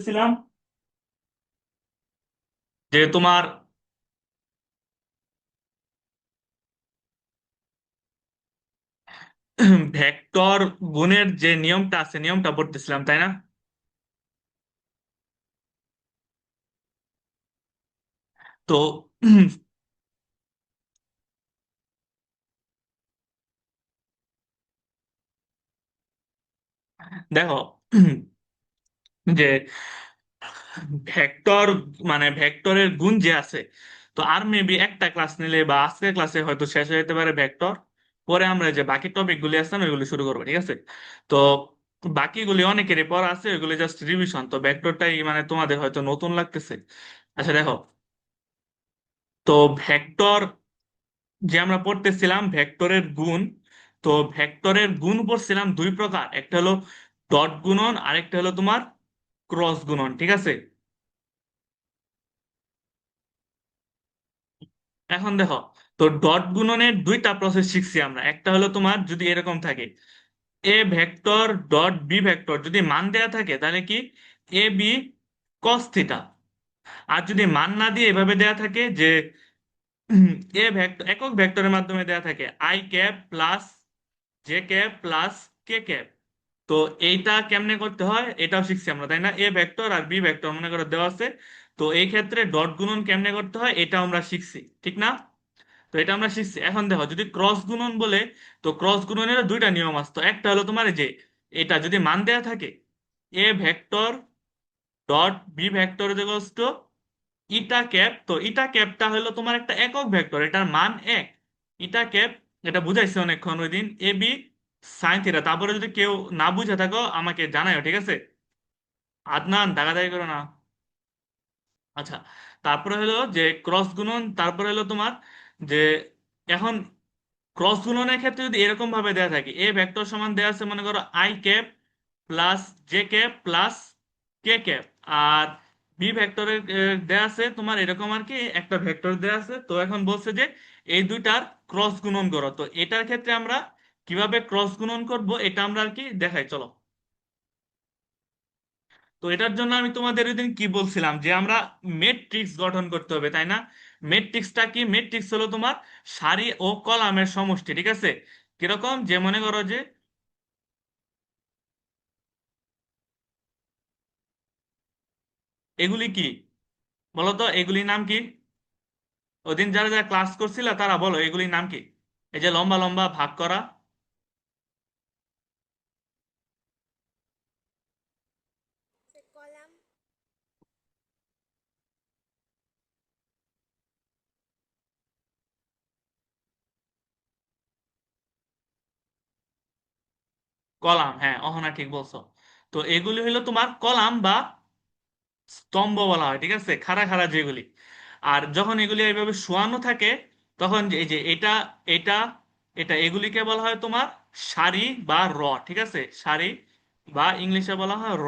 বলতেছিলাম যে তোমার ভেক্টর গুণের যে নিয়মটা আছে নিয়মটা পড়তেছিলাম, তাই না? তো দেখো যে ভেক্টর মানে ভেক্টরের গুণ যে আছে, তো আর মেবি একটা ক্লাস নিলে বা আজকের ক্লাসে হয়তো শেষ হয়ে যেতে পারে ভেক্টর। পরে আমরা যে বাকি টপিক গুলি আছে না ওইগুলি শুরু করবো, ঠিক আছে? তো বাকিগুলি অনেকেরই পড়া আছে, ওইগুলি জাস্ট রিভিশন। তো ভেক্টরটাই মানে তোমাদের হয়তো নতুন লাগতেছে। আচ্ছা দেখো, তো ভেক্টর যে আমরা পড়তেছিলাম ভেক্টরের গুণ। তো ভেক্টরের গুণ পড়ছিলাম দুই প্রকার, একটা হলো ডট গুণন, আরেকটা হলো তোমার ক্রস গুণন, ঠিক আছে? এখন দেখো, তো ডট গুণনের দুইটা প্রসেস শিখছি আমরা। একটা হলো তোমার যদি এরকম থাকে A vector dot B vector, যদি মান দেয়া থাকে তাহলে কি এ বি কস থিটা। আর যদি মান না দিয়ে এভাবে দেয়া থাকে যে এ ভেক্টর একক ভেক্টরের মাধ্যমে দেয়া থাকে I cap plus j cap plus k cap. তো এইটা কেমনে করতে হয় এটাও শিখছি আমরা, তাই না? এ ভেক্টর আর বি ভেক্টর মনে করে দেওয়া আছে। তো এই ক্ষেত্রে ডট গুণন কেমনে করতে হয় এটা আমরা শিখছি, ঠিক না? তো এটা আমরা শিখছি। এখন দেখো, যদি ক্রস গুণন বলে, তো ক্রস গুণনের দুইটা নিয়ম আসতো। একটা হলো তোমার এই যে এটা যদি মান দেয়া থাকে A vector dot B vector ইটা ক্যাপ, তো ইটা ক্যাপটা হলো তোমার একটা একক ভেক্টর, এটার মান এক। ইটা ক্যাপ, এটা বুঝাইছে অনেকক্ষণ ওই দিন, এ বি সাইন থিটা। তারপরে যদি কেউ না বুঝে থাকো আমাকে জানাও, ঠিক আছে? আদনান দাগাদাগি করো না। আচ্ছা, তারপরে হলো যে ক্রস গুণন, তারপরে হলো তোমার যে এখন ক্রস গুণনের ক্ষেত্রে যদি এরকম ভাবে দেয়া থাকে এ ভেক্টর সমান দেয়া আছে মনে করো i cap plus j cap plus k cap, আর বি ভেক্টরের দেয়া আছে তোমার এরকম আর কি একটা ভেক্টর দেয়া আছে। তো এখন বলছে যে এই দুইটার ক্রস গুণন করো। তো এটার ক্ষেত্রে আমরা কিভাবে ক্রস গুণন করব এটা আমরা আর কি দেখাই, চলো। তো এটার জন্য আমি তোমাদের ওইদিন কি বলছিলাম যে আমরা মেট্রিক্স গঠন করতে হবে, তাই না? মেট্রিক্সটা কি? মেট্রিক্স হলো তোমার সারি ও কলামের সমষ্টি, ঠিক আছে? কিরকম, যে মনে করো যে এগুলি কি বলো তো, এগুলির নাম কি? ওদিন যারা যারা ক্লাস করছিল তারা বলো এগুলির নাম কি? এই যে লম্বা লম্বা ভাগ করা। কলাম। কলাম, হ্যাঁ, অহনা ঠিক বলছো। তো এগুলি হলো তোমার কলাম বা স্তম্ভ বলা হয়, ঠিক আছে? খাড়া খাড়া যেগুলি। আর যখন এগুলি এইভাবে শোয়ানো থাকে তখন এই যে এটা এটা এটা এগুলিকে বলা হয় তোমার সারি বা র, ঠিক আছে? সারি বা ইংলিশে বলা হয় র।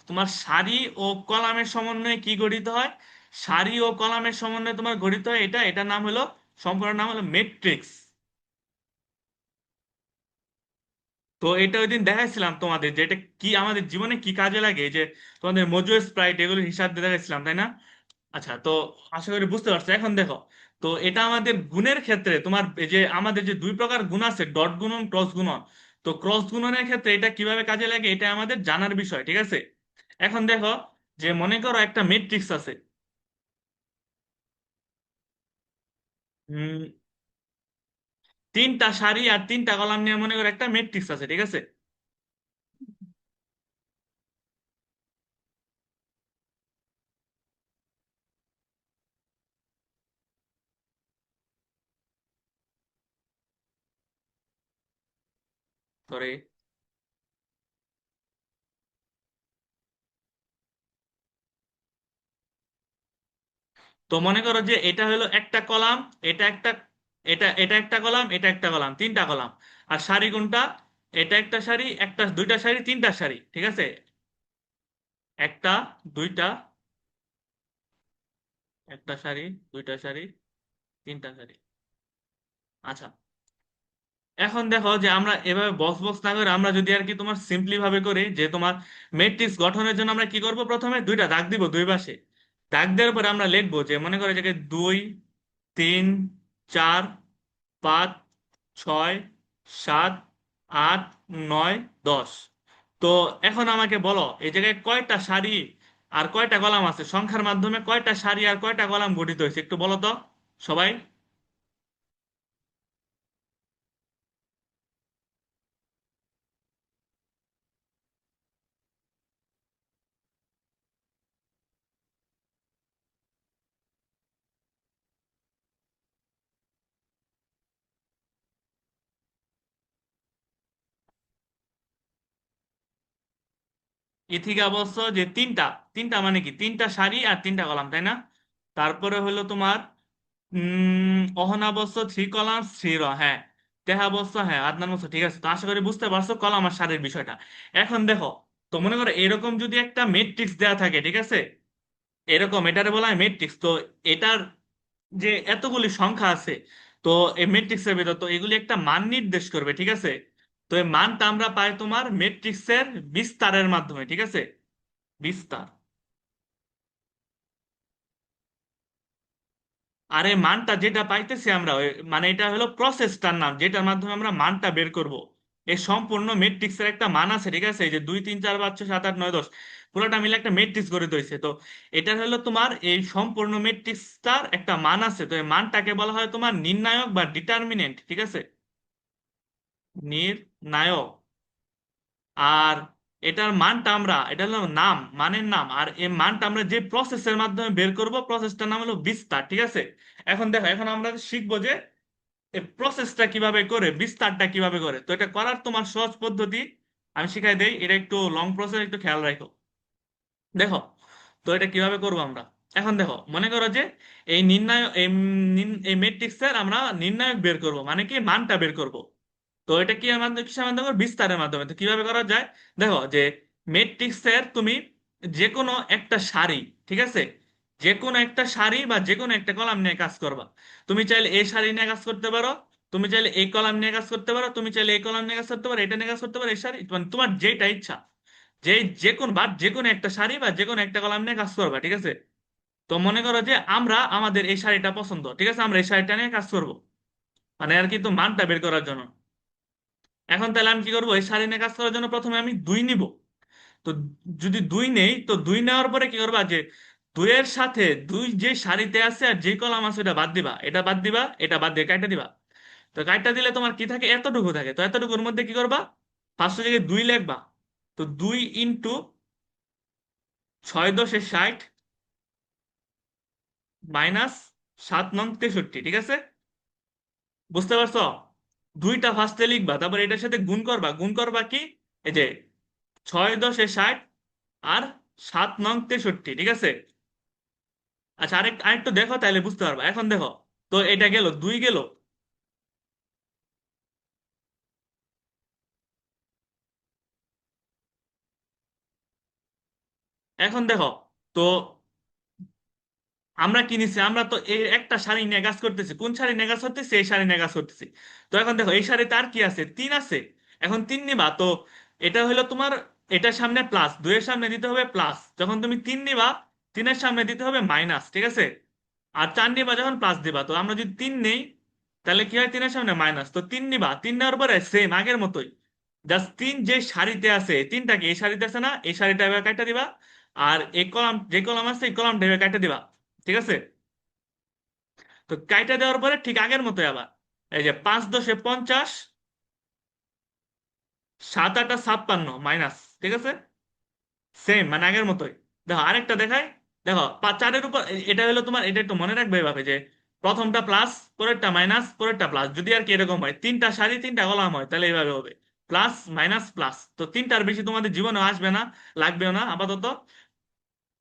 তোমার সারি ও কলামের সমন্বয়ে কি গঠিত হয়? সারি ও কলামের সমন্বয়ে তোমার গঠিত হয় এটার নাম হলো, সম্পূর্ণ নাম হলো মেট্রিক্স। তো এটা ওই দিন দেখাইছিলাম তোমাদের যে এটা কি আমাদের জীবনে কি কাজে লাগে, এই যে তোমাদের মজুর স্প্রাইট এগুলো হিসাব দিয়ে দেখাইছিলাম, তাই না? আচ্ছা, তো আশা করি বুঝতে পারছো। এখন দেখো, তো এটা আমাদের গুণের ক্ষেত্রে তোমার এই যে আমাদের যে দুই প্রকার গুণ আছে ডট গুণন ক্রস গুণন। তো ক্রস গুণনের ক্ষেত্রে এটা কিভাবে কাজে লাগে এটা আমাদের জানার বিষয়, ঠিক আছে? এখন দেখো, যে মনে করো একটা ম্যাট্রিক্স আছে। হুম, তিনটা সারি আর তিনটা কলাম নিয়ে মনে করো একটা ম্যাট্রিক্স আছে, ঠিক আছে? সরি। তো মনে করো যে এটা হলো একটা কলাম, এটা একটা, এটা একটা কলাম, এটা একটা কলাম, তিনটা কলাম। আর সারি কোনটা? এটা একটা সারি, একটা দুইটা সারি, তিনটা সারি, ঠিক আছে? একটা, দুইটা, একটা সারি, দুইটা সারি, তিনটা সারি। আচ্ছা, এখন দেখো যে আমরা এভাবে বক্স বক্স না করে আমরা যদি আর কি তোমার সিম্পলি ভাবে করি, যে তোমার ম্যাট্রিক্স গঠনের জন্য আমরা কি করব, প্রথমে দুইটা দাগ দিব দুই পাশে। দাগ দেওয়ার পরে আমরা লিখবো যে মনে করো যে 2, 3, 4, 5, 6, 7, 8, 9, 10। তো এখন আমাকে বলো এই জায়গায় কয়টা সারি আর কয়টা কলাম আছে, সংখ্যার মাধ্যমে কয়টা সারি আর কয়টা কলাম গঠিত হয়েছে, একটু বলো তো সবাই। ইথিকা বলছো যে তিনটা, তিনটা মানে কি তিনটা সারি আর তিনটা কলাম, তাই না? তারপরে হলো তোমার অহনা বলছো 3 কলাম 3 রো, হ্যাঁ। তেহা বলছো, হ্যাঁ। আদনান বলছো, ঠিক আছে। তো আশা করি বুঝতে পারছো কলাম আর সারির বিষয়টা। এখন দেখো, তো মনে করো এরকম যদি একটা মেট্রিক্স দেয়া থাকে, ঠিক আছে, এরকম এটারে বলা হয় মেট্রিক্স। তো এটার যে এতগুলি সংখ্যা আছে, তো এই মেট্রিক্সের ভিতর তো এগুলি একটা মান নির্দেশ করবে, ঠিক আছে। তো এই মানটা আমরা পাই তোমার মেট্রিক্সের বিস্তারের মাধ্যমে, ঠিক আছে, বিস্তার। আর এই মানটা যেটা পাইতেছি আমরা মানে এটা হলো প্রসেসটার নাম, যেটার মাধ্যমে আমরা মানটা বের করব। এই সম্পূর্ণ ম্যাট্রিক্সের একটা মান আছে, ঠিক আছে, এই যে 2, 3, 4, 5, 6, 7, 8, 9, 10 পুরোটা মিলে একটা ম্যাট্রিক্স গড়ে তৈছে। তো এটার হলো তোমার এই সম্পূর্ণ ম্যাট্রিক্সটার একটা মান আছে। তো এই মানটাকে বলা হয় তোমার নির্ণায়ক বা ডিটারমিনেন্ট, ঠিক আছে, নির্ণায়ক। আর এটার মানটা আমরা, এটা হলো নাম, মানের নাম। আর এই মানটা আমরা যে প্রসেসের মাধ্যমে বের করব, প্রসেসটার নাম হলো বিস্তার, ঠিক আছে। এখন দেখো, এখন আমরা শিখবো যে এই প্রসেসটা কিভাবে করে, বিস্তারটা কিভাবে করে। তো এটা করার তোমার সহজ পদ্ধতি আমি শিখাই দেই, এটা একটু লং প্রসেস, একটু খেয়াল রাখো। দেখো, তো এটা কিভাবে করবো আমরা। এখন দেখো, মনে করো যে এই নির্ণায়ক এই ম্যাট্রিক্সের আমরা নির্ণায়ক বের করব, মানে কি মানটা বের করব। তো এটা কি মাধ্যমে, কিসের মাধ্যমে বিস্তারের মাধ্যমে। তো কিভাবে করা যায়, দেখো যে ম্যাট্রিক্সের তুমি যে কোনো একটা সারি, ঠিক আছে, যে কোনো একটা সারি বা যে কোনো একটা কলাম নিয়ে কাজ করবা। তুমি চাইলে এই সারি নিয়ে কাজ করতে পারো, তুমি চাইলে এই কলাম নিয়ে কাজ করতে পারো, তুমি চাইলে এই কলাম নিয়ে কাজ করতে পারো, এটা নিয়ে কাজ করতে পারো, এই সারি মানে তোমার যেটা ইচ্ছা, যে যে কোন বা যে কোনো একটা সারি বা যে কোনো একটা কলাম নিয়ে কাজ করবা, ঠিক আছে। তো মনে করো যে আমরা আমাদের এই শাড়িটা পছন্দ, ঠিক আছে, আমরা এই শাড়িটা নিয়ে কাজ করব, মানে আর কি তো মানটা বের করার জন্য। এখন তাহলে আমি কি করবো, এই শাড়ি নিয়ে কাজ করার জন্য প্রথমে আমি 2 নিব। তো যদি 2 নেই, তো 2 নেওয়ার পরে কি করবা, যে 2-এর সাথে 2 যে সারিতে আছে আর যে কলাম আছে এটা বাদ দিবা, এটা বাদ দিবা, এটা বাদ দিয়ে কাইটা দিবা। তো কাইটা দিলে তোমার কি থাকে, এতটুকু থাকে। তো এতটুকুর মধ্যে কি করবা, 500 জায়গায় 2 লিখবা। তো 2 × 6 × 10 = 60 মাইনাস 7 নং 63, ঠিক আছে। বুঝতে পারছো? দুইটা ফার্স্টে লিখবা, তারপর এটার সাথে গুণ করবা। গুণ করবা কি, এই যে 6 × 10 = 60 আর 7 নং 63, ঠিক আছে। আচ্ছা, আরেকটু দেখো তাহলে বুঝতে পারবা। এখন দেখো, তো এটা গেল, 2 গেল। এখন দেখো, তো আমরা কি নিচ্ছি, আমরা তো এই একটা শাড়ি নিয়ে কাজ করতেছি। কোন শাড়ি নিয়ে কাজ করতেছি, এই শাড়ি নিয়ে কাজ করতেছি। তো এখন দেখো, এই শাড়িতে আর কি আছে, 3 আছে। এখন 3 নিবা, তো এটা হলো তোমার, এটার সামনে প্লাস, 2-এর সামনে দিতে হবে প্লাস। যখন তুমি 3 নিবা, 3-এর সামনে দিতে হবে মাইনাস, ঠিক আছে। আর 4 নিবা যখন প্লাস দিবা। তো আমরা যদি 3 নেই, তাহলে কি হয়, 3-এর সামনে মাইনাস। তো 3 নিবা, 3 নেওয়ার পরে সেম আগের মতোই, জাস্ট 3 যে শাড়িতে আছে, তিনটাকে এই শাড়িতে আছে না, এই শাড়িটা এবার কাটা দিবা। আর এই কলাম, যে কলাম আছে এই কলামটা এবার কাটা দিবা, ঠিক আছে। তো কাইটা দেওয়ার পরে ঠিক আগের মতোই আবার, এই যে 5 × 10 = 50, 7 × 8 = 56 মাইনাস, ঠিক আছে, সেম মানে আগের মতোই। দেখো আরেকটা দেখাই। দেখো 4-এর উপর এটা হলো তোমার, এটা একটু মনে রাখবে এভাবে, যে প্রথমটা প্লাস, পরেরটা মাইনাস, পরেরটা প্লাস। যদি আর কি এরকম হয়, তিনটা সারি তিনটা কলাম হয়, তাহলে এইভাবে হবে প্লাস মাইনাস প্লাস। তো তিনটার বেশি তোমাদের জীবনে আসবে না, লাগবেও না আপাতত।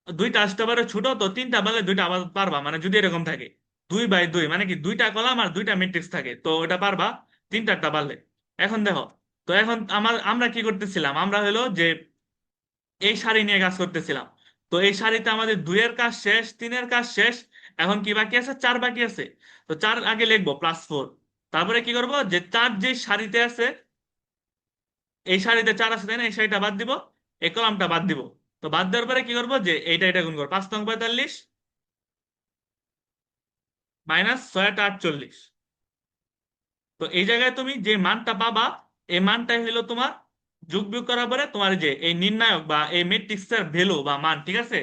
দুইটা আসতে পারে ছোট, তো তিনটা পারলে দুইটা আবার পারবা, মানে যদি এরকম থাকে 2 × 2 মানে কি দুইটা কলাম আর দুইটা ম্যাট্রিক্স থাকে, তো ওটা পারবা তিনটারটা পারলে। এখন দেখো, তো এখন আমরা কি করতেছিলাম, আমরা হলো যে এই সারি নিয়ে কাজ করতেছিলাম। তো এই সারিতে আমাদের 2-এর কাজ শেষ, 3-এর কাজ শেষ। এখন কি বাকি আছে, 4 বাকি আছে। তো 4 আগে লিখবো +4, তারপরে কি করব, যে 4 যে সারিতে আছে, এই সারিতে 4 আছে তাই না, এই সারিটা বাদ দিব, এই কলামটা বাদ দিব। তো বাদ দেওয়ার পরে কি করব, যে এইটা এটা গুণ করবো, 5 নং 45 মাইনাস 6 8 48। তো এই জায়গায় তুমি যে মানটা পাবা, এই মানটাই হলো তোমার যোগ বিয়োগ করার পরে তোমার যে এই নির্ণায়ক বা এই ম্যাট্রিক্সের ভ্যালু বা মান, ঠিক আছে?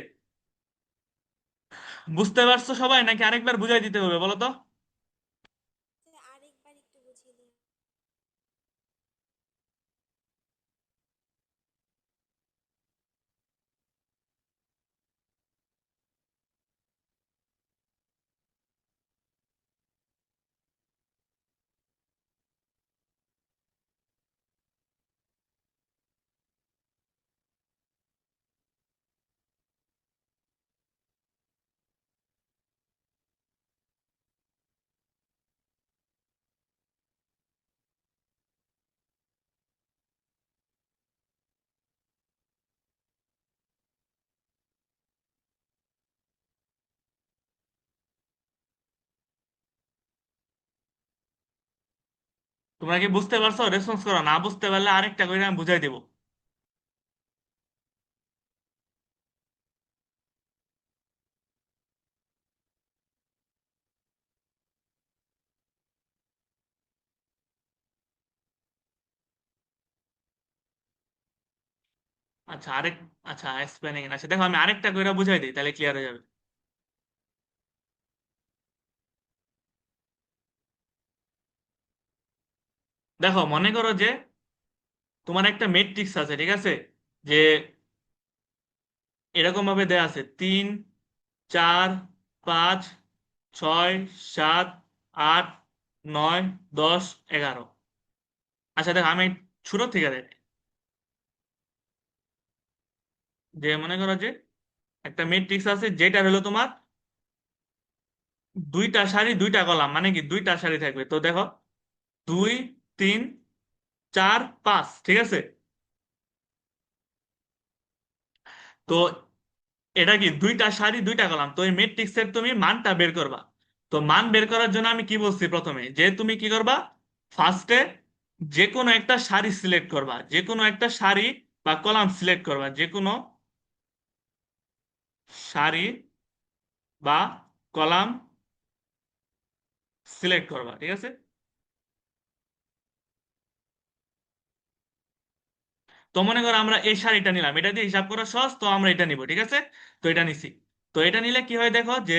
বুঝতে পারছো সবাই, নাকি আরেকবার বুঝাই দিতে হবে বলো তো? আরেকবার একটু বুঝিয়ে দিন। তোমরা কি বুঝতে পারছো? রেসপন্স করো, না বুঝতে পারলে আরেকটা করে আমি বুঝাই দেবো। আচ্ছা আরেক আচ্ছা এক্সপ্লেনিং, আচ্ছা দেখো আমি আরেকটা করে বুঝাই দিই, তাহলে ক্লিয়ার হয়ে যাবে। দেখো মনে করো যে তোমার একটা ম্যাট্রিক্স আছে, ঠিক আছে? যে এরকম ভাবে দেয়া আছে 3 4 5 6 7 8 9 10 11। আচ্ছা দেখো আমি শুরু থেকে দেখ, যে মনে করো যে একটা ম্যাট্রিক্স আছে যেটা হলো তোমার দুইটা সারি দুইটা কলাম, মানে কি দুইটা সারি থাকবে। তো দেখো 2 3 4 5, ঠিক আছে? তো এটা কি দুইটা সারি দুইটা কলাম, তো এই ম্যাট্রিক্সের তুমি মানটা বের করবা। তো মান বের করার জন্য আমি কি বলছি প্রথমে, যে তুমি কি করবা, ফার্স্টে যে কোনো একটা সারি সিলেক্ট করবা, যে কোনো একটা সারি বা কলাম সিলেক্ট করবা, যে কোনো সারি বা কলাম সিলেক্ট করবা, ঠিক আছে? তো মনে করো আমরা এই সারিটা নিলাম, এটা দিয়ে হিসাব করা সহজ, তো আমরা এটা নিব, ঠিক আছে? তো এটা নিছি। তো এটা নিলে কি হয় দেখো, যে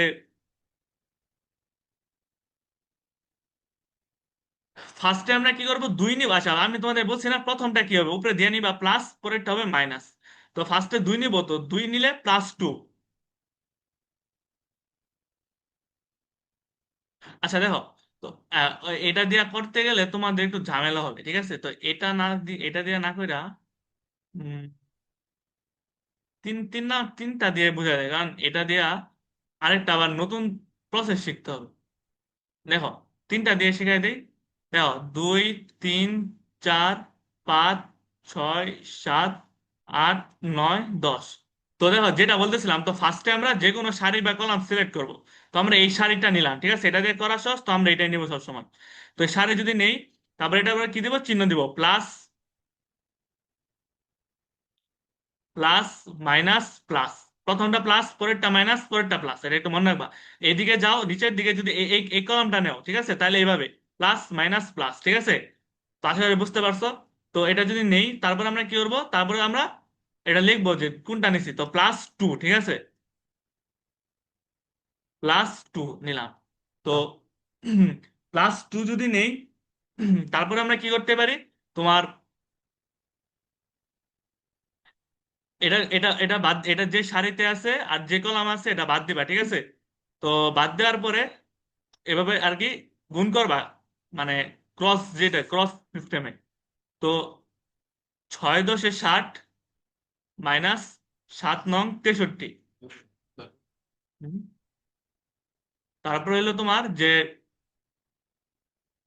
ফার্স্টে আমরা কি করব, 2 নিব। আচ্ছা আমি তোমাদের বলছি না প্রথমটা কি হবে, উপরে দিয়ে নিবা প্লাস, পরেরটা হবে মাইনাস। তো ফার্স্টে 2 নিব, তো 2 নিলে +2। আচ্ছা দেখো, তো এটা দিয়ে করতে গেলে তোমাদের একটু ঝামেলা হবে, ঠিক আছে? তো এটা না এটা দিয়ে না কইরা উম, তিনটা দিয়ে বোঝা যায়, কারণ এটা দিয়া আরেকটা আবার নতুন প্রসেস শিখতে হবে। দেখো তিনটা দিয়ে শিখাই দিই। দেখো 2 3 4 5 6 7 8 9 10। তো দেখো যেটা বলতেছিলাম, তো ফার্স্টে আমরা যে কোনো সারি বা কলাম সিলেক্ট করব। তো আমরা এই সারিটা নিলাম, ঠিক আছে? এটা দিয়ে করা সহজ, তো আমরা এটাই নিব সবসময়। তো এই সারি যদি নেই, তারপরে এটা আমরা কি দিব, চিহ্ন দিব, প্লাস প্লাস মাইনাস প্লাস। প্রথমটা প্লাস, পরেরটা মাইনাস, পরেরটা প্লাস, এটা একটু মনে রাখবা। এদিকে যাও নিচের দিকে, যদি এই এই এই কলামটা নেও, ঠিক আছে, তাহলে এইভাবে প্লাস মাইনাস প্লাস, ঠিক আছে? তো আশা করি বুঝতে পারছো। তো এটা যদি নেই, তারপর আমরা কি করবো, তারপরে আমরা এটা লিখবো যে কোনটা নিছি, তো +2, ঠিক আছে? +2 নিলাম। তো +2 যদি নেই, তারপরে আমরা কি করতে পারি, তোমার এটা এটা এটা বাদ, এটা যে সারিতে আছে আর যে কলাম আছে এটা বাদ দিবা, ঠিক আছে? তো বাদ দেওয়ার পরে এভাবে আর কি গুণ করবা, মানে ক্রস, যেটা ক্রস সিস্টেমে। তো 6 10 60 মাইনাস 7 9 63। তারপরে হলো তোমার যে,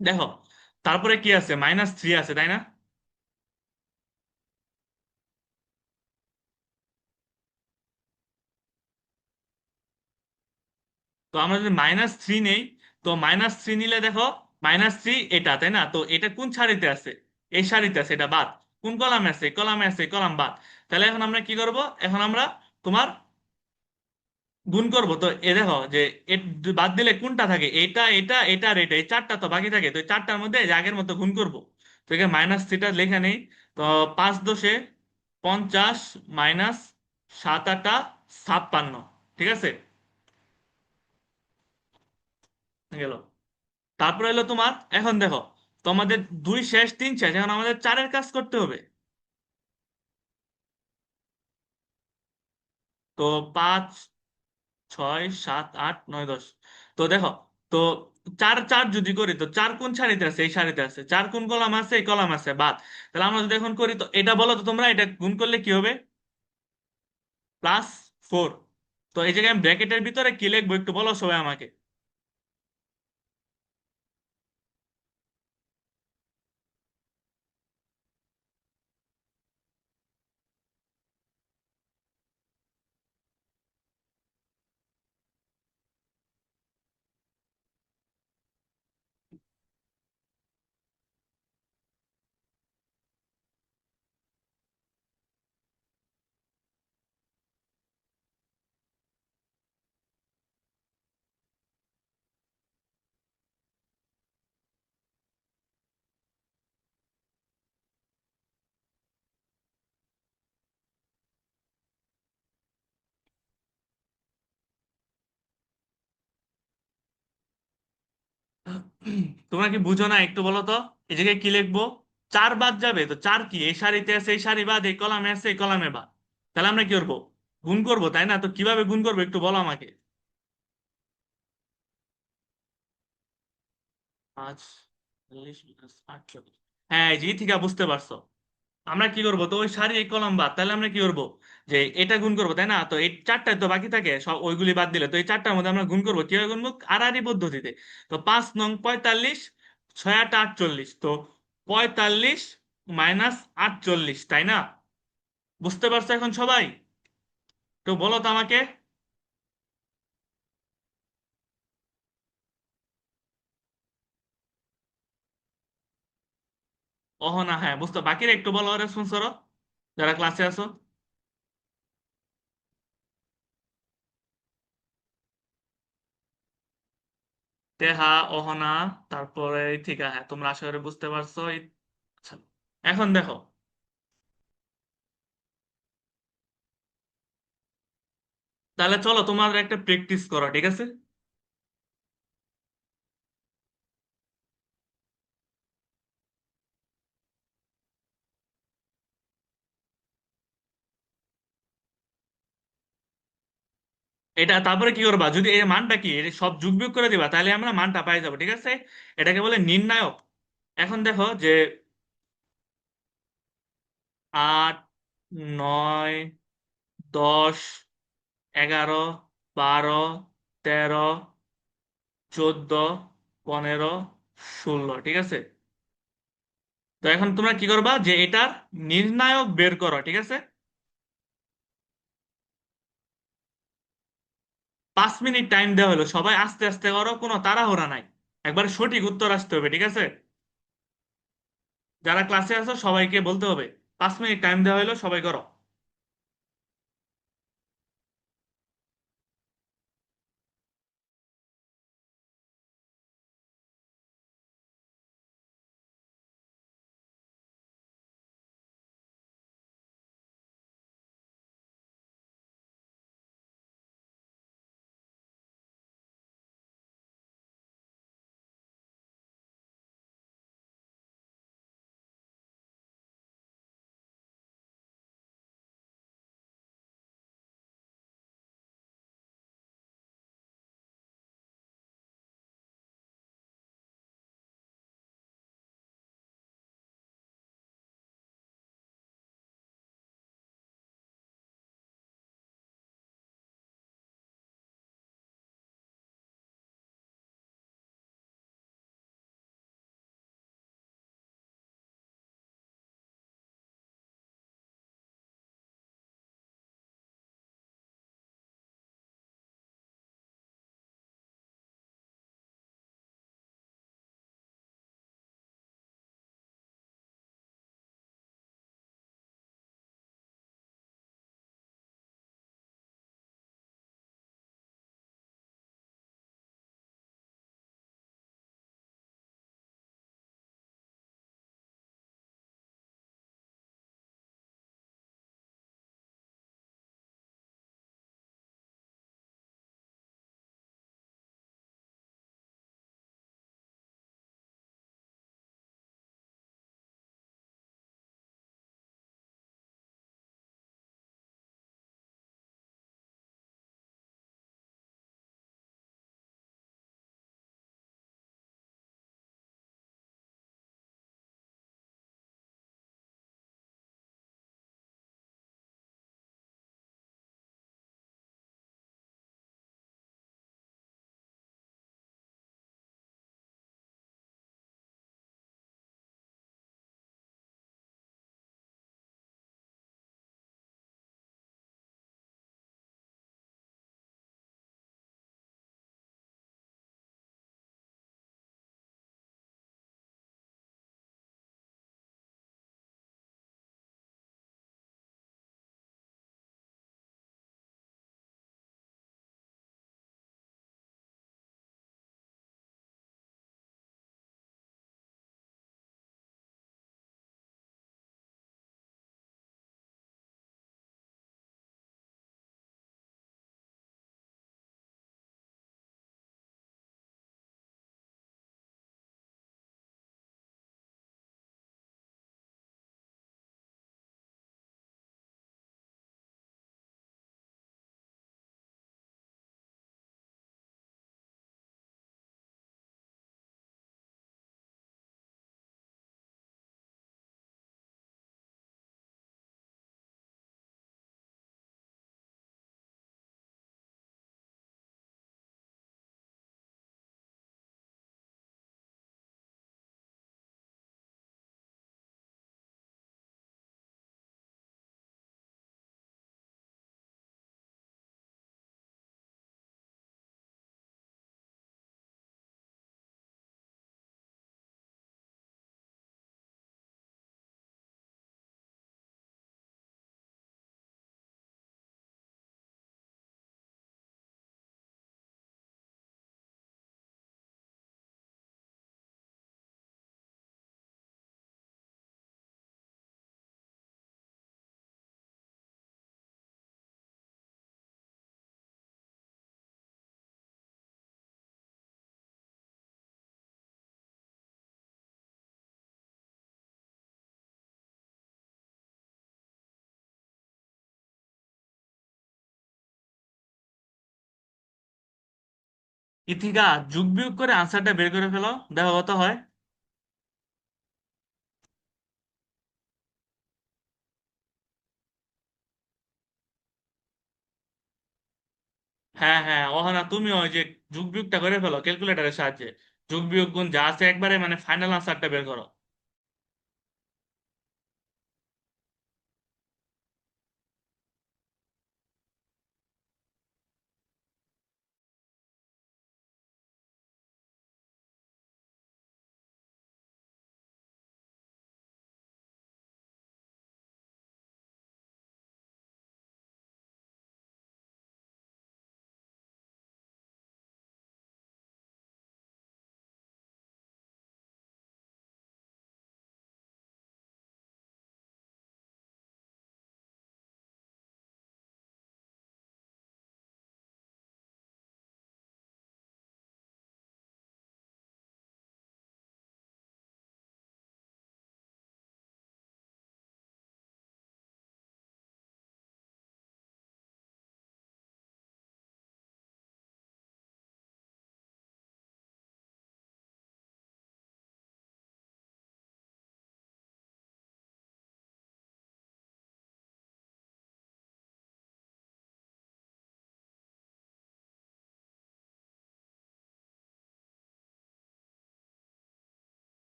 দেখো তারপরে কি আছে, -3 আছে তাই না? তো আমরা যদি -3 নেই, তো -3 নিলে দেখো -3 এটা, তাই না? তো এটা কোন সারিতে আছে? এই সারিতে আছে, এটা বাদ। কোন কলামে আছে? কলামে আছে, কলাম বাদ। তাহলে এখন আমরা কি করব? এখন আমরা তোমার গুণ করব। তো এ দেখো যে বাদ দিলে কোনটা থাকে? এটা, এটা, এটা আর এটা, এই চারটা তো বাকি থাকে। তো এই চারটার মধ্যে এই যে আগের মতো গুণ করব। তো এখানে -3টা লেখা নেই। তো 5×10 = 50, -7×8 = 56। ঠিক আছে, গেল। তারপরে হলো তোমার, এখন দেখো, তোমাদের 2 শেষ, 3 শেষ, এখন আমাদের 4-এর কাজ করতে হবে। তো 5, 6, 7, 8, 9, 10। তো দেখো, তো 4 4 যদি করি, তো 4 কোন সারিতে আছে? এই সারিতে আছে। 4 কোন কলাম আছে? এই কলাম আছে, বাদ। তাহলে আমরা যদি এখন করি, তো এটা বলো তো তোমরা, এটা গুণ করলে কি হবে? +4। তো এই জায়গায় আমি ব্র্যাকেটের ভিতরে কি লিখবো একটু বলো সবাই আমাকে। তোমরা কি বুঝো না একটু বলো তো? এই জায়গায় কি লিখবো? 4 বাদ যাবে। তো 4 কি? এই সারিতে আছে, এই সারি বাদ, এই কলামে আছে, এই কলামে বাদ। তাহলে আমরা কি করবো? গুণ করবো, তাই না? তো কিভাবে গুণ করবো একটু বলো আমাকে। 5 × 48 = 48। হ্যাঁ, জি, ঠিক আছে, বুঝতে পারছো। আমরা কি করবো? তো ওই সারি, এই কলাম বাদ, তাহলে আমরা কি করবো? যে এটা গুণ করবো, তাই না? তো এই চারটায় তো বাকি থাকে, সব ওইগুলি বাদ দিলে। তো এই চারটার মধ্যে আমরা গুণ করবো, কিভাবে গুনবো? আড়াআড়ি পদ্ধতিতে। তো 5 নং 45, 6 8 48। তো 45 -48, তাই না? বুঝতে পারছো এখন সবাই? তো বলো তো আমাকে। না, হ্যাঁ, বুঝতে, বাকিরা একটু বলো, রেসপন্স করো, যারা ক্লাসে আছো। তেহা, অহনা, তারপরে ঠিক আছে, হ্যাঁ, তোমরা আশা করি বুঝতে পারছো। আচ্ছা, এখন দেখো, তাহলে চলো তোমার একটা প্র্যাকটিস করো, ঠিক আছে? এটা তারপরে কি করবা? যদি এই মানটা কি, এটা সব যোগ বিয়োগ করে দিবা, তাহলে আমরা মানটা পাই যাবো, ঠিক আছে? এটাকে বলে নির্ণায়ক। এখন দেখো যে 8, 9, 10, 11, 12, 13, 14, 15, 16, ঠিক আছে? তো এখন তোমরা কি করবা? যে এটার নির্ণায়ক বের করো, ঠিক আছে? 5 মিনিট টাইম দেওয়া হলো, সবাই আস্তে আস্তে করো, কোনো তাড়াহুড়া নাই। একবার সঠিক উত্তর আসতে হবে, ঠিক আছে? যারা ক্লাসে আছো সবাইকে বলতে হবে। 5 মিনিট টাইম দেওয়া হলো, সবাই করো। ইথিকা, যোগ বিয়োগ করে আনসারটা বের করে ফেলো, দেখো কত হয়। হ্যাঁ হ্যাঁ, ওহানা তুমি ওই যে যোগ বিয়োগটা করে ফেলো ক্যালকুলেটরের সাহায্যে। যোগ বিয়োগ গুণ যা আছে একবারে মানে ফাইনাল আনসারটা বের করো।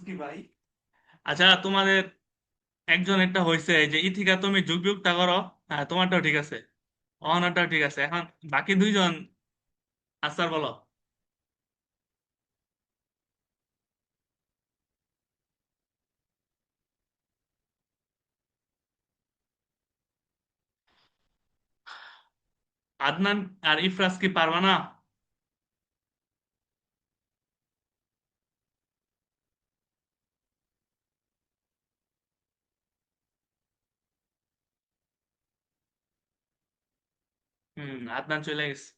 কি ভাই? আচ্ছা, তোমাদের একজন একটা হয়েছে যে ইথিকা, তুমি যোগ বিয়োগটা করো। হ্যাঁ, তোমারটাও ঠিক আছে, অহনাটাও ঠিক আছে। এখন বাকি দুইজন আনসার বলো। আদনান আর ইফরাজ কি পারবা না? আদনান চলে গেছে।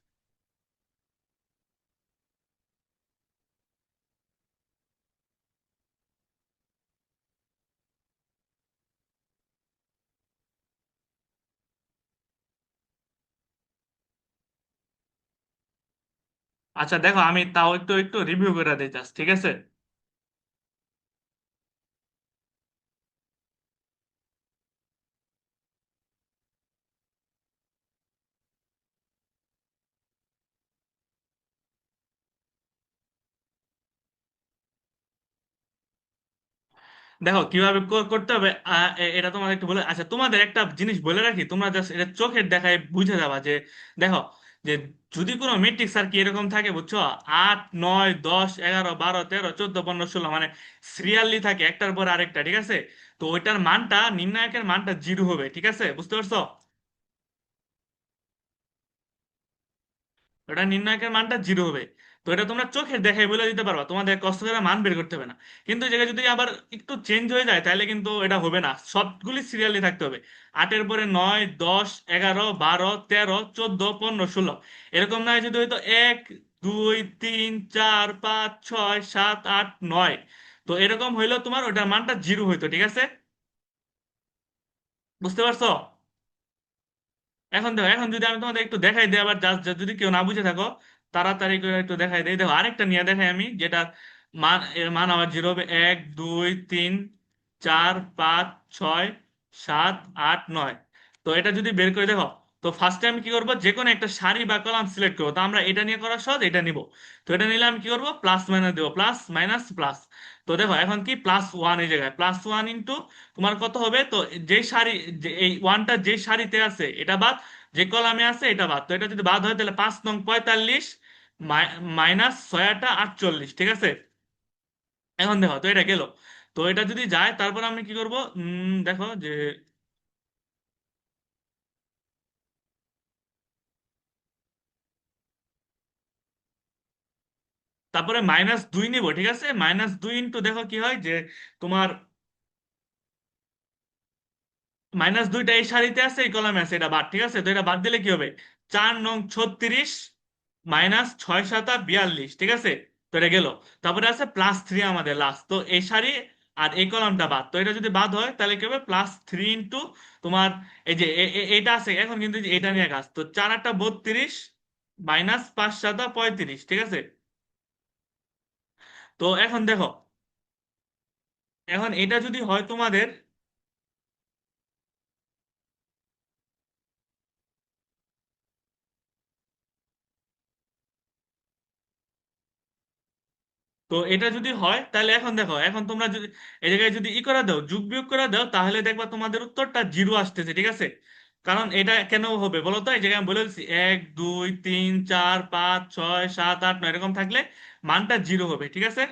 আচ্ছা দেখো, আমি তাও একটু একটু রিভিউ করে দিই জাস্ট, ঠিক আছে? দেখো কিভাবে করতে হবে। এটা তোমাদের একটু বলে, আচ্ছা তোমাদের একটা জিনিস বলে রাখি, তোমরা জাস্ট এটা চোখের দেখায় বুঝে যাবা যে, দেখো যে যদি কোনো ম্যাট্রিক্স আর কি এরকম থাকে বুঝছো, 8 9 10 11 12 13 14 15 16, মানে সিরিয়ালি থাকে একটার পর আরেকটা, ঠিক আছে? তো ওইটার মানটা, নির্ণায়কের মানটা জিরো হবে, ঠিক আছে? বুঝতে পারছো? ওটা নির্ণায়কের মানটা জিরো হবে। তো এটা তোমরা চোখের দেখাই বলে দিতে পারবা, তোমাদের কষ্ট করে মান বের করতে হবে না। কিন্তু এই জায়গায় যদি আবার একটু চেঞ্জ হয়ে যায় তাহলে কিন্তু এটা হবে না, সবগুলি সিরিয়ালি থাকতে হবে। 8-এর পরে 9 10 11 12 13 14 15 16, এরকম নয় যদি হয়তো 1 2 3 4 5 6 7 8 9, তো এরকম হইলেও তোমার ওটার মানটা জিরো হইতো, ঠিক আছে? বুঝতে পারছো? এখন দেখো, এখন যদি আমি তোমাদের একটু দেখাই দিই আবার, জাস্ট যদি কেউ না বুঝে থাকো, তাড়াতাড়ি করে একটু দেখাই দিই। দেখো আরেকটা নিয়ে দেখাই আমি, যেটা মান, এর মান আমার জিরো হবে 1 2 3 4 5 6 7 8 9। তো এটা যদি বের করে দেখো, তো ফার্স্টে আমি কি করবো, যে কোনো একটা সারি বা কলাম সিলেক্ট করবো। তো আমরা এটা নিয়ে করা সহজ, এটা নিব। তো এটা নিলে আমি কি করবো, প্লাস মাইনাস দেবো, প্লাস মাইনাস প্লাস। তো দেখো এখন কি +1, এই জায়গায় +1 ইন্টু তোমার কত হবে, তো যে সারি, যে এই ওয়ানটা যে সারিতে আছে এটা বাদ, যে কলামে আছে এটা বাদ। তো এটা যদি বাদ হয় তাহলে 5 নং 45 মাইনাস 6 টা 48, ঠিক আছে? এখন দেখো, তো এটা গেল। তো এটা যদি যায় তারপর আমি কি করব, দেখো যে তারপরে -2 নিব, ঠিক আছে? -2 ইন্টু দেখো কি হয় যে তোমার -2টা এই সারিতে আছে, এই কলামে আছে, এটা বাদ, ঠিক আছে? তো এটা বাদ দিলে কি হবে, 4 নং 36 মাইনাস 6 7 42, ঠিক আছে? তো এটা গেল। তারপরে আছে +3 আমাদের লাস্ট, তো এই সারি আর এই কলামটা বাদ। তো এটা যদি বাদ হয় তাহলে কি হবে, +3 ইন্টু তোমার এই যে এটা আছে, এখন কিন্তু এই যে এটা নিয়ে কাজ। তো 4 8 32 -5 7 35, ঠিক আছে? তো এখন দেখো, এখন এটা যদি হয় তোমাদের, তো এটা যদি হয় তাহলে এখন দেখো, এখন তোমরা যদি এই জায়গায় যদি ই করে দাও, যোগ বিয়োগ করে দাও, তাহলে দেখবা তোমাদের উত্তরটা জিরো আসতেছে, ঠিক আছে? কারণ এটা কেন হবে বলো তো, এই জায়গায় আমি বলে দিচ্ছি 1 2 3 4 5 6 7 8 9 এরকম থাকলে মানটা জিরো হবে, ঠিক আছে?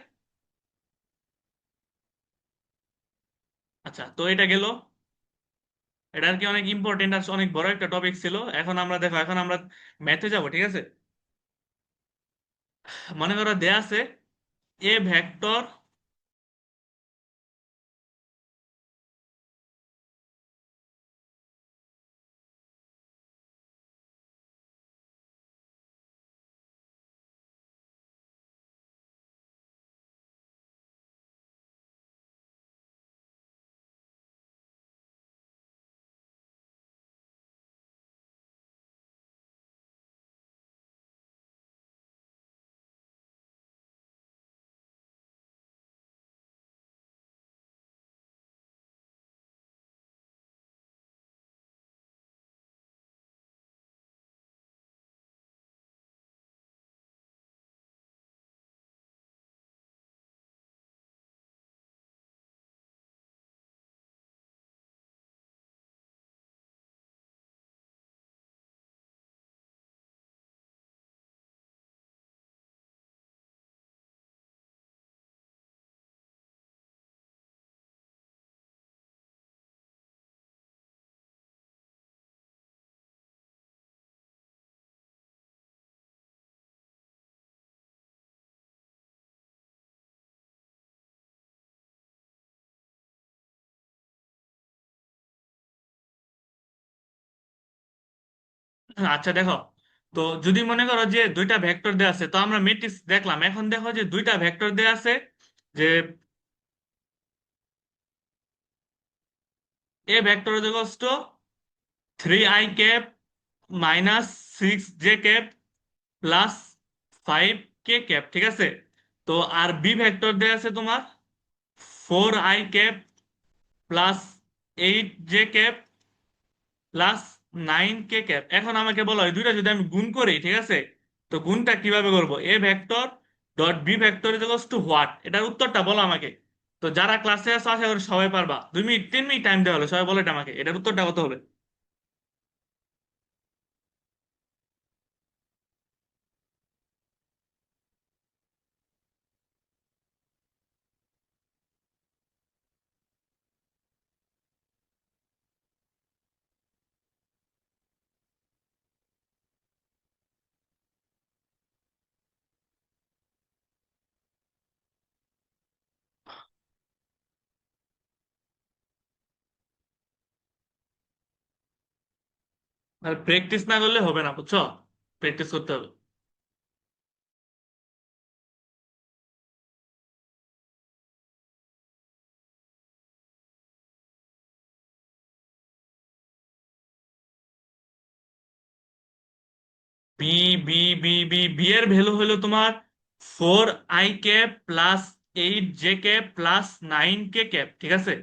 আচ্ছা, তো এটা গেল। এটা আর কি অনেক ইম্পর্টেন্ট আর অনেক বড় একটা টপিক ছিল। এখন আমরা দেখো, এখন আমরা ম্যাথে যাব, ঠিক আছে? মনে করো দেয়া আছে এ ভেক্টর, আচ্ছা দেখো, তো যদি মনে করো যে দুইটা ভেক্টর দেওয়া আছে, তো আমরা ম্যাট্রিক্স দেখলাম, এখন দেখো যে দুইটা ভেক্টর দেওয়া আছে, যে এ vector equals two 3i -6j +5k, ঠিক আছে? তো আর বি ভেক্টর দেওয়া আছে তোমার 4i+8j +9k। এখন আমাকে বলো এই দুইটা যদি আমি গুণ করি, ঠিক আছে? তো গুণটা কিভাবে করব, A vector dot B vector equals to what, এটার উত্তরটা বলো আমাকে। তো যারা ক্লাসে আছে আশা করি সবাই পারবা, 2 মিনিট 3 মিনিট টাইম দেওয়া হলো, সবাই বলো এটা আমাকে, এটার উত্তরটা কত হবে? আর প্র্যাকটিস না করলে হবে না, বুঝছো? প্র্যাকটিস করতে হবে। বি বি বি এর ভ্যালু হলো তোমার 4 i cap plus 8 j cap plus 9 k cap, ঠিক আছে?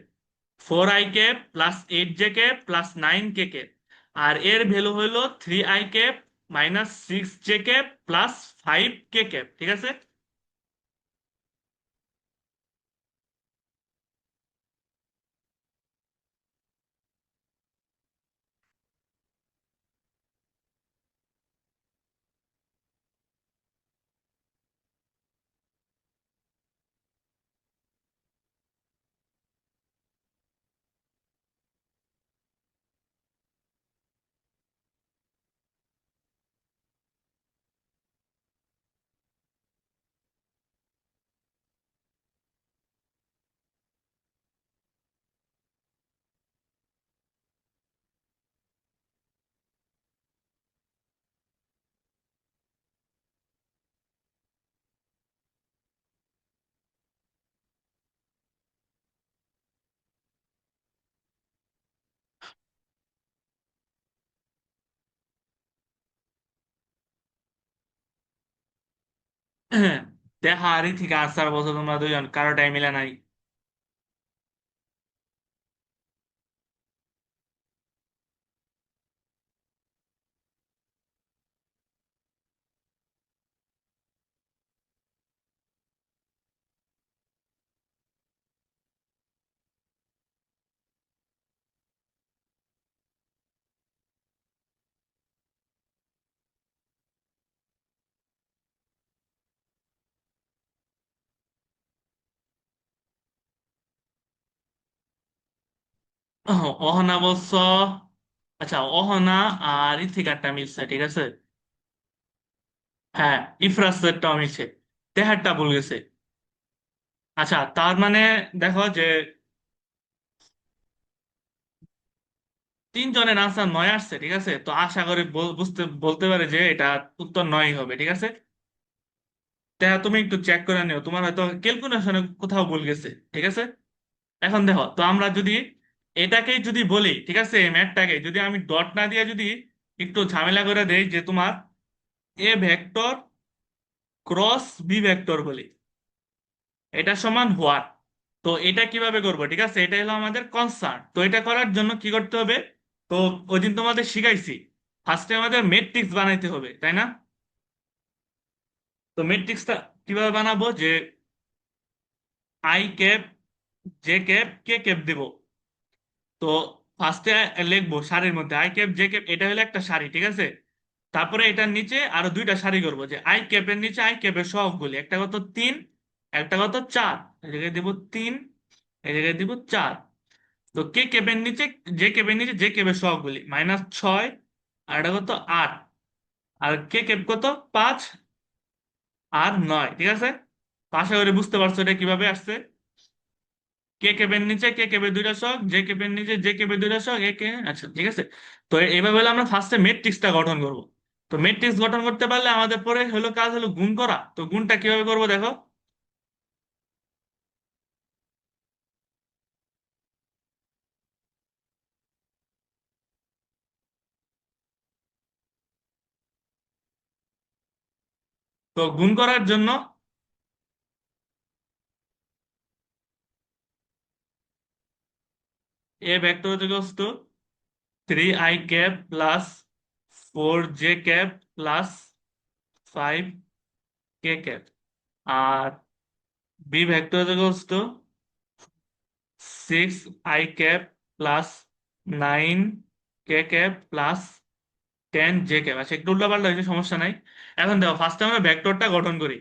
4 i cap plus 8 j cap plus 9 k cap. আর এর ভ্যালু হলো 3 i cap minus 6 j cap plus 5 k cap, ঠিক আছে? দেখা আরই ঠিক আনসার বলছো তোমরা দুজন, কারো টাইম মিলে নাই। অহনা বলছো। আচ্ছা, অহনা আর ইথিকারটা মিলছে, ঠিক আছে। হ্যাঁ, ইফরাস্টেরটাও মিলছে, তেহারটা ভুল গেছে। আচ্ছা, তার মানে দেখো যে তিনজনের আনসার 9 আসছে, ঠিক আছে? তো আশা করি বুঝতে বলতে পারে যে এটা উত্তর 9 হবে, ঠিক আছে? দেখা তুমি একটু চেক করে নিও, তোমার হয়তো ক্যালকুলেশনে কোথাও ভুল গেছে, ঠিক আছে? এখন দেখো তো, আমরা যদি এটাকেই যদি বলি, ঠিক আছে, ম্যাথটাকে যদি আমি ডট না দিয়ে যদি একটু ঝামেলা করে দেই, যে তোমার A vector cross B vector বলি, এটা সমান হোয়াট। তো এটা কিভাবে করবো, ঠিক আছে? এটা হলো আমাদের কনসার্ন। তো এটা করার জন্য কি করতে হবে? তো ওই দিন তোমাদের শিখাইছি, ফার্স্টে আমাদের ম্যাট্রিক্স বানাইতে হবে, তাই না? তো ম্যাট্রিক্সটা কিভাবে বানাবো, যে i cap j cap k cap দেবো। তো ফার্স্টে লিখবো সারির মধ্যে i ক্যাপ j ক্যাপ, এটা হলো একটা সারি, ঠিক আছে? তারপরে এটার নিচে আরো দুইটা সারি করবো, যে i ক্যাপের নিচে i ক্যাপের সহগগুলি, একটা কত 3, একটা কত 4, এই জায়গায় দিব 3, এই জায়গায় দিব 4। তো k ক্যাপের নিচে j ক্যাপের নিচে j ক্যাপের সহগগুলি -6, আর এটা কত 8, আর k ক্যাপ কত 5 আর 9, ঠিক আছে? তো আশা করি বুঝতে পারছো এটা কিভাবে আসছে। k ক্যাপের নিচে k ক্যাপের দুইটা সহগ, j ক্যাপের নিচে j ক্যাপের দুইটা সহগ, আচ্ছা, ঠিক আছে। তো এইভাবে হলে আমরা ফার্স্টে ম্যাট্রিক্সটা গঠন করব। তো ম্যাট্রিক্স গঠন করতে পারলে আমাদের পরে হলো কাজ হলো গুণ করা। তো গুণটা কিভাবে করবো দেখো। তো গুণ করার জন্য A vector equals to 3 i cap plus 4 j cap plus 5 k cap, আর B vector equals to 6 i cap plus 9 k cap plus 10 j cap. আচ্ছা, একটু উল্টাপাল্টা হয়েছে, সমস্যা নাই। এখন দেখো, ফার্স্টে আমরা ভেক্টরটা গঠন করি।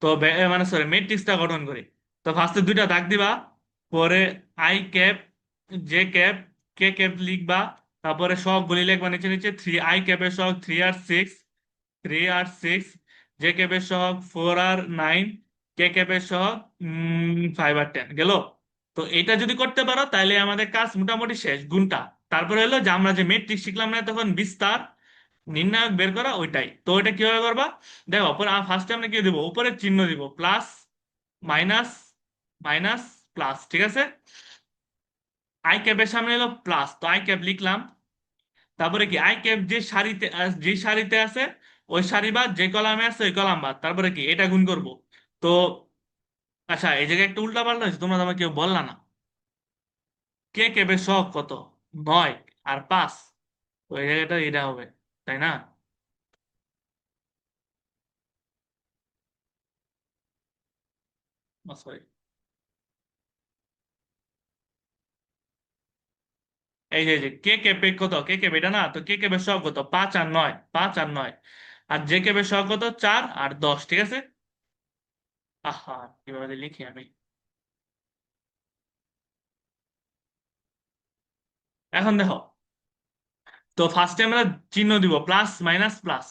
তো মানে সরি, ম্যাট্রিক্সটা গঠন করি। তো ফার্স্টে দুইটা দাগ দিবা, পরে i cap j cap k cap লিখবা, তারপরে সবগুলি লিখবা নিচে নিচে। 3 i ক্যাপের সহগ 3 আর 6, j ক্যাপের সহগ 4 আর 9, k ক্যাপের সহগ 5 আর 10 গেল। তো এটা যদি করতে পারো তাহলে আমাদের কাজ মোটামুটি শেষ, গুণটা। তারপরে হলো যে আমরা যে মেট্রিক শিখলাম না তখন, বিস্তার নির্ণায়ক বের করা, ওইটাই। তো ওইটা কিভাবে করবা? দেখো, ফার্স্টে আমরা কি দিব, উপরে চিহ্ন দিব প্লাস, মাইনাস, মাইনাস, প্লাস, ঠিক আছে। আই ক্যাপের সামনে এলো প্লাস, তো আই ক্যাপ লিখলাম। তারপরে কি, আই ক্যাপ যে সারিতে যে সারিতে আছে ওই সারি বাদ, যে কলামে আছে ওই কলাম বাদ, তারপরে কি এটা গুণ করব। তো আচ্ছা, এই জায়গায় একটা উল্টা পাল্টা হয়েছে, তোমরা তো আমাকে কেউ বললা না। কে ক্যাপের সহগ কত? 9 আর 5। তো এই জায়গাটা এটা হবে, তাই না? সরি, এই যে কে ক্যাপে কত, কে ক্যাপ এটা না, তো কে ক্যাপের সহগ কত? 5 আর 9, 5 আর 9। আর জে ক্যাপের সহগ কত? 4 আর 10, ঠিক আছে। আহা, কিভাবে যে লিখি আমি। এখন দেখো, তো ফার্স্টে আমরা চিহ্ন দিব প্লাস, মাইনাস, প্লাস।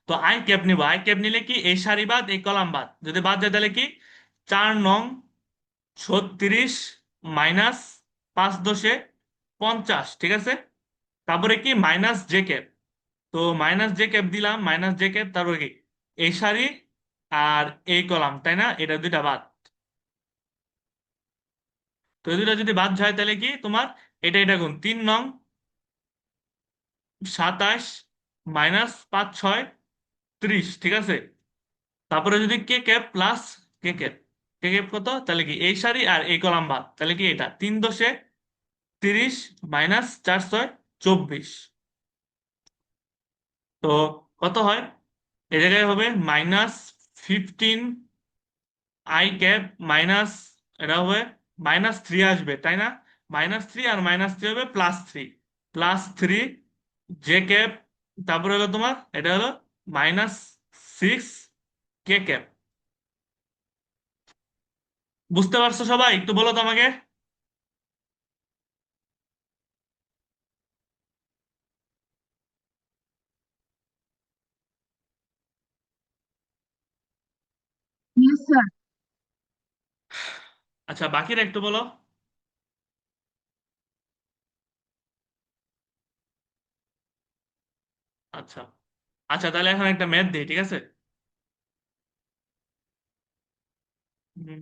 তো আই ক্যাপ নিব, আই ক্যাপ নিলে কি এই সারি বাদ এই কলাম বাদ, যদি বাদ যায় তাহলে কি 4 নং 36 মাইনাস 5 10 50, ঠিক আছে। তারপরে কি মাইনাস জে ক্যাপ, তো মাইনাস জে ক্যাপ দিলাম, মাইনাস জে ক্যাপ, তারপরে কি এই সারি আর এই কলাম, তাই না, এটা দুইটা বাদ। তো এই দুইটা যদি বাদ যায় তাহলে কি তোমার এটা গুণ 3 নং 27 মাইনাস 5 6 30, ঠিক আছে। তারপরে যদি কে ক্যাপ প্লাস কে ক্যাপ, কে ক্যাপ কত, তাহলে কি এই সারি আর এই কলাম বাদ, তাহলে কি এটা 3 10 30 মাইনাস 4 6 24। তো কত হয়, এই জায়গায় হবে -15 আই ক্যাপ মাইনাস, এটা হবে -3 আসবে, তাই না। -3 আর -3 হবে +3, +3 জে ক্যাপ। তারপরে হলো তোমার এটা হলো -6 কে ক্যাপ। বুঝতে পারছো সবাই? একটু বলো তো আমাকে। Yes, sir. আচ্ছা, বাকিরা একটু বলো। আচ্ছা, আচ্ছা, তাহলে এখন একটা ম্যাথ দিই, ঠিক আছে। হুম।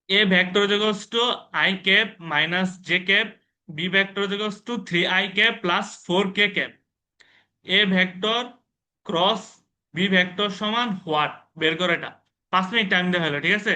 A vector equals to I cap minus J cap, B vector equals to 3 I cap plus 4 K cap. A vector cross B vector সমান হোয়াট, বের করে এটা। 5 মিনিট টাইম দেওয়া হলো, ঠিক আছে।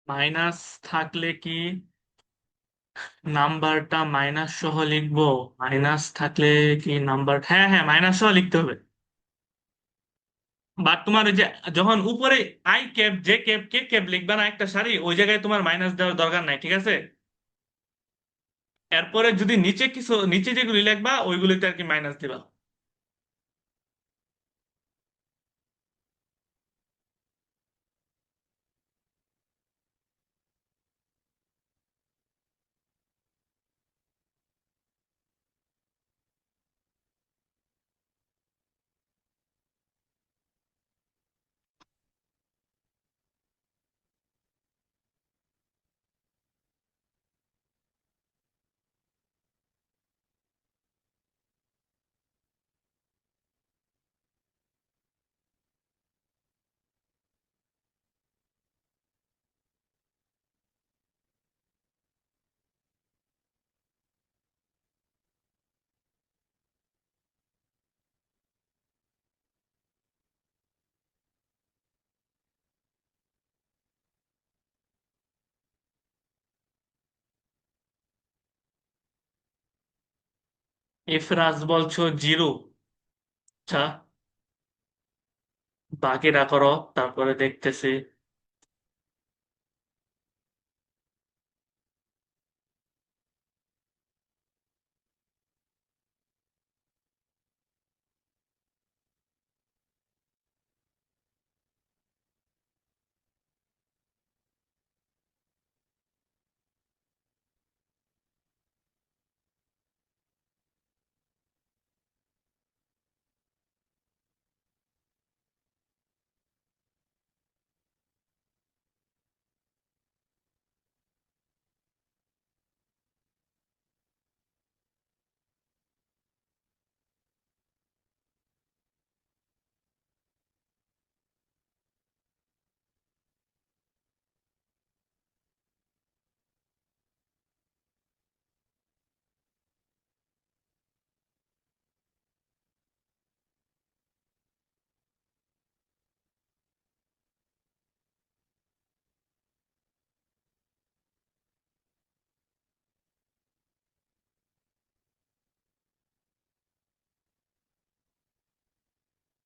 মাইনাস থাকলে কি নাম্বারটা মাইনাস সহ লিখবো? মাইনাস থাকলে কি নাম্বার, হ্যাঁ হ্যাঁ মাইনাস সহ লিখতে হবে। বাট তোমার ওই যে যখন উপরে I cap J cap K cap লিখবা না একটা সারি, ওই জায়গায় তোমার মাইনাস দেওয়ার দরকার নাই, ঠিক আছে? এরপরে যদি নিচে কিছু, নিচে যেগুলি লিখবা ওইগুলিতে আর কি মাইনাস দিবা। এফরাজ বলছো জিরো। আচ্ছা, বাকিটা করো, তারপরে দেখতেছি।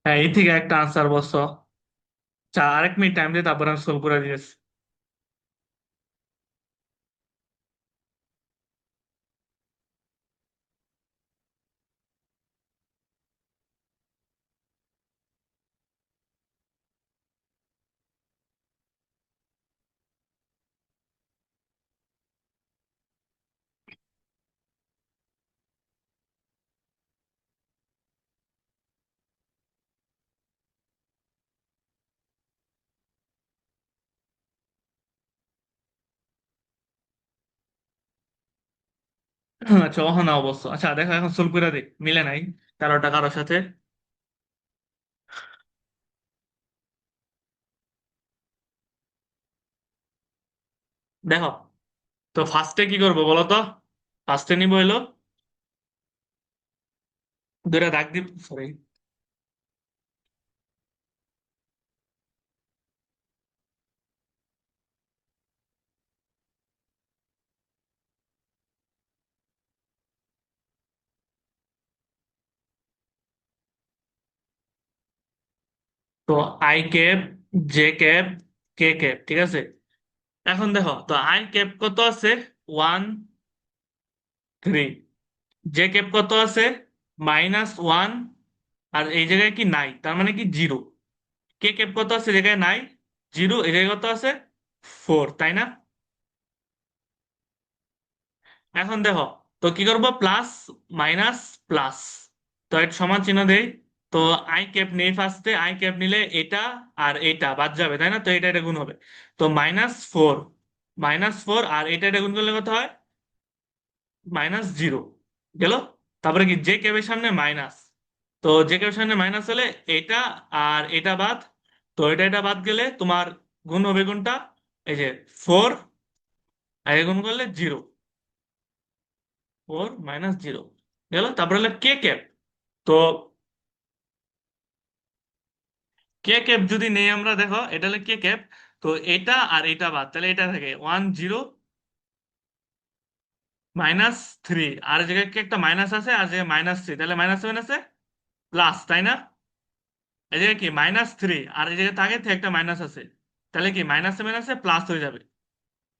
হ্যাঁ, এই থেকে একটা আনসার বলছো। আচ্ছা, আরেক মিনিট টাইম দিয়ে তারপর আমি সলভ করে দিয়েছি। আচ্ছা, অহনা অবশ্য, আচ্ছা দেখো এখন সলভ করে দিই, মিলে নাই কারোটা কারোর সাথে। দেখো, তো ফার্স্টে কি করবো বলো তো? ফার্স্টে নিবো হলো দুইটা দাগ দিব, সরি। তো I cap, J cap, K cap, ঠিক আছে। এখন দেখো তো আই ক্যাপ কত আছে? 1 3। জে ক্যাপ কত আছে? -1। আর এই জায়গায় কি নাই, তার মানে কি জিরো। কে ক্যাপ কত আছে, এই জায়গায় নাই, জিরো। এই জায়গায় কত আছে? 4, তাই না? এখন দেখো, তো কি করব, প্লাস মাইনাস প্লাস, তো এটা সমান চিহ্ন দেই। তো আই ক্যাপ নেই ফার্স্টে, আই ক্যাপ নিলে এটা আর এটা বাদ যাবে, তাই না? তো এটা এটা গুণ হবে। তো -4, -4 আর এটা গুণ করলে কত হয়? -0 গেল। তারপরে কি জে ক্যাপের সামনে মাইনাস, তো জে ক্যাপের সামনে মাইনাস হলে এটা আর এটা বাদ, তো এটা বাদ গেলে তোমার গুণ হবে কোনটা? এই যে 4, আর এ গুণ করলে 0। 4 - 0 গেল। তারপরে হলো কে ক্যাপ। তো কে ক্যাপ যদি নেই আমরা, দেখো এটা হলো কে ক্যাপ। তো এটা আর এটা বাদ, তাহলে এটা থাকে 10 -3, আর এই জায়গায় কি একটা মাইনাস আছে, আর জায়গায় -3, তাহলে -7 আছে প্লাস, তাই না? এই জায়গায় কি -3, আর এই জায়গায় আগে থেকে একটা মাইনাস আছে, তাহলে কি -7 আছে প্লাস হয়ে যাবে।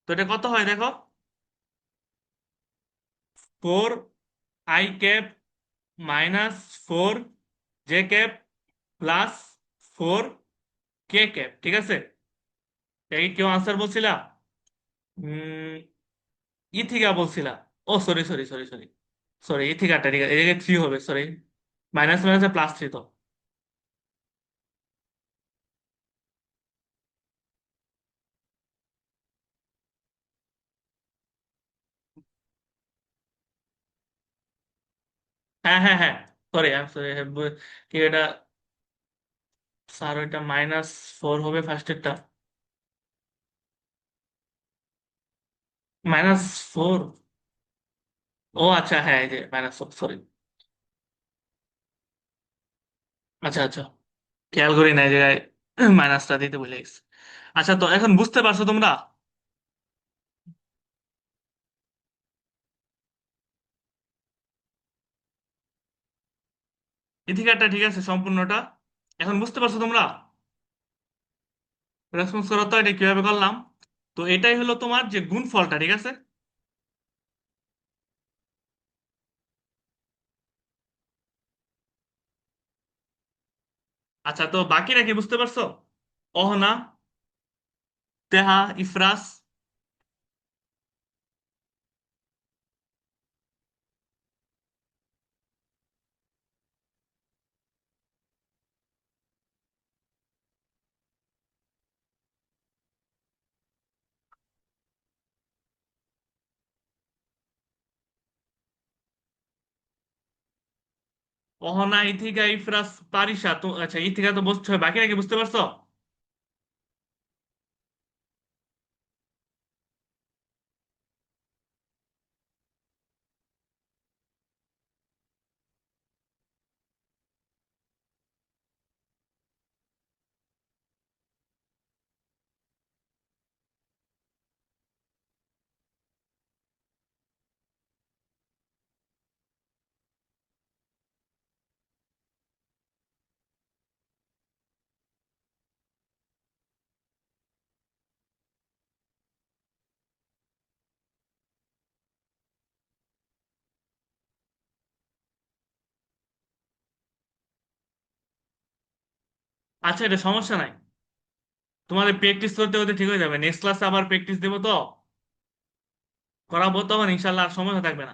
তো এটা কত হয় দেখো, 4i cap -4j cap plus 4k cap, ঠিক আছে? এটা কি কেউ আনসার বলছিলা? উম ইথিকা বলছিলা? ও sorry sorry sorry sorry, sorry ইথিকাটা ঠিক আছে, এই জায়গায় 3 হবে, সরি। মাইনাস মাইনাসে +3 তো। হ্যাঁ হ্যাঁ হ্যাঁ, সরি সরি, কি এটা, স্যার ওইটা -4 হবে ফার্স্টেরটা। -4, ও আচ্ছা হ্যাঁ, এই যে -4, সরি। আচ্ছা আচ্ছা, খেয়াল করি না এই জায়গায় মাইনাসটা দিতে ভুলে গেছি। আচ্ছা, তো এখন বুঝতে পারছো তোমরা? ইথিকাটা ঠিক আছে সম্পূর্ণটা, এখন বুঝতে পারছো তোমরা? রেসপন্স করো তো এটা কিভাবে করলাম। তো এটাই হলো তোমার যে গুণফলটা, ঠিক আছে? আচ্ছা, তো বাকিরা কি বুঝতে পারছো? অহনা, তেহা, ইফরাস। অহনা, ইথিকা, ইফরাস, পারিসা তো, আচ্ছা ইথিকা তো বুঝছো, বাকিরা কি বুঝতে পারছো? আচ্ছা, এটা সমস্যা নাই, তোমাদের প্র্যাকটিস করতে করতে ঠিক হয়ে যাবে, নেক্সট ক্লাসে আবার প্র্যাকটিস দেবো তো, করাবো, তখন ইনশাল্লাহ আর সমস্যা থাকবে না।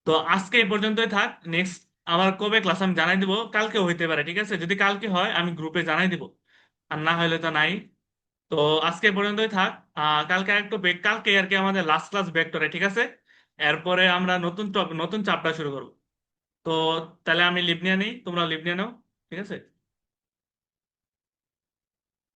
তো আজকে এই পর্যন্তই থাক, নেক্সট আবার কবে ক্লাস আমি জানাই দিব, কালকেও হইতে পারে, ঠিক আছে? যদি কালকে হয় আমি গ্রুপে জানাই দিব, আর না হলে তো নাই। তো আজকে এই পর্যন্তই থাক। কালকে একটু ব্রেক, কালকে আর কি আমাদের লাস্ট ক্লাস ভেক্টরে, ঠিক আছে? এরপরে আমরা নতুন নতুন চ্যাপ্টার শুরু করবো। তো তাহলে আমি লিভ নিয়ে নিই, তোমরা লিভ নিয়ে নাও, ঠিক আছে?